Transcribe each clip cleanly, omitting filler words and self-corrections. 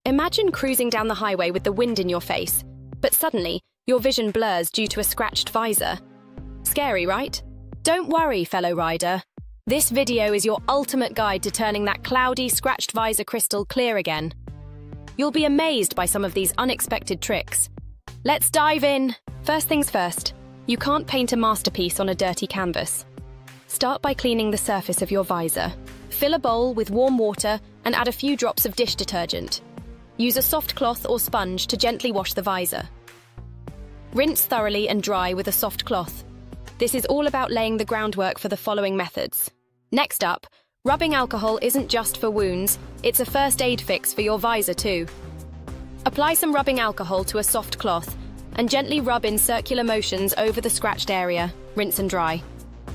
Imagine cruising down the highway with the wind in your face, but suddenly, your vision blurs due to a scratched visor. Scary, right? Don't worry, fellow rider. This video is your ultimate guide to turning that cloudy, scratched visor crystal clear again. You'll be amazed by some of these unexpected tricks. Let's dive in! First things first, you can't paint a masterpiece on a dirty canvas. Start by cleaning the surface of your visor. Fill a bowl with warm water and add a few drops of dish detergent. Use a soft cloth or sponge to gently wash the visor. Rinse thoroughly and dry with a soft cloth. This is all about laying the groundwork for the following methods. Next up, rubbing alcohol isn't just for wounds, it's a first aid fix for your visor too. Apply some rubbing alcohol to a soft cloth and gently rub in circular motions over the scratched area. Rinse and dry.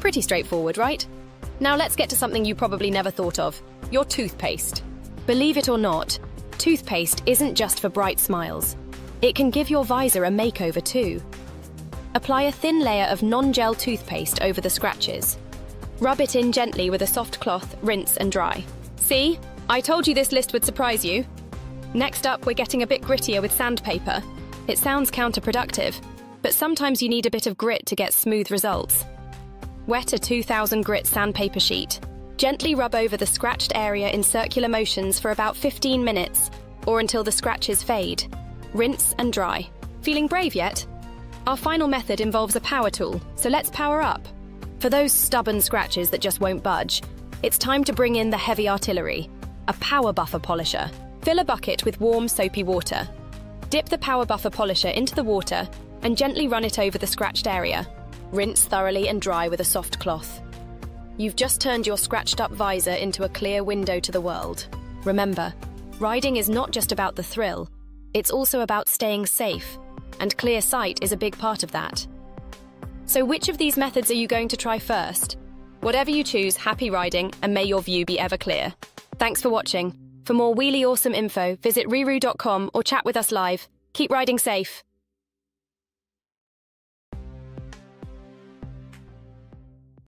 Pretty straightforward, right? Now let's get to something you probably never thought of, your toothpaste. Believe it or not, toothpaste isn't just for bright smiles. It can give your visor a makeover too. Apply a thin layer of non-gel toothpaste over the scratches. Rub it in gently with a soft cloth, rinse and dry. See? I told you this list would surprise you. Next up, we're getting a bit grittier with sandpaper. It sounds counterproductive, but sometimes you need a bit of grit to get smooth results. Wet a 2000 grit sandpaper sheet. Gently rub over the scratched area in circular motions for about 15 minutes, or until the scratches fade. Rinse and dry. Feeling brave yet? Our final method involves a power tool, so let's power up. For those stubborn scratches that just won't budge, it's time to bring in the heavy artillery, a power buffer polisher. Fill a bucket with warm, soapy water. Dip the power buffer polisher into the water and gently run it over the scratched area. Rinse thoroughly and dry with a soft cloth. You've just turned your scratched-up visor into a clear window to the world. Remember, riding is not just about the thrill, it's also about staying safe, and clear sight is a big part of that. So which of these methods are you going to try first? Whatever you choose, happy riding, and may your view be ever clear. Thanks for watching. For more wheelie awesome info, visit riru.com or chat with us live. Keep riding safe.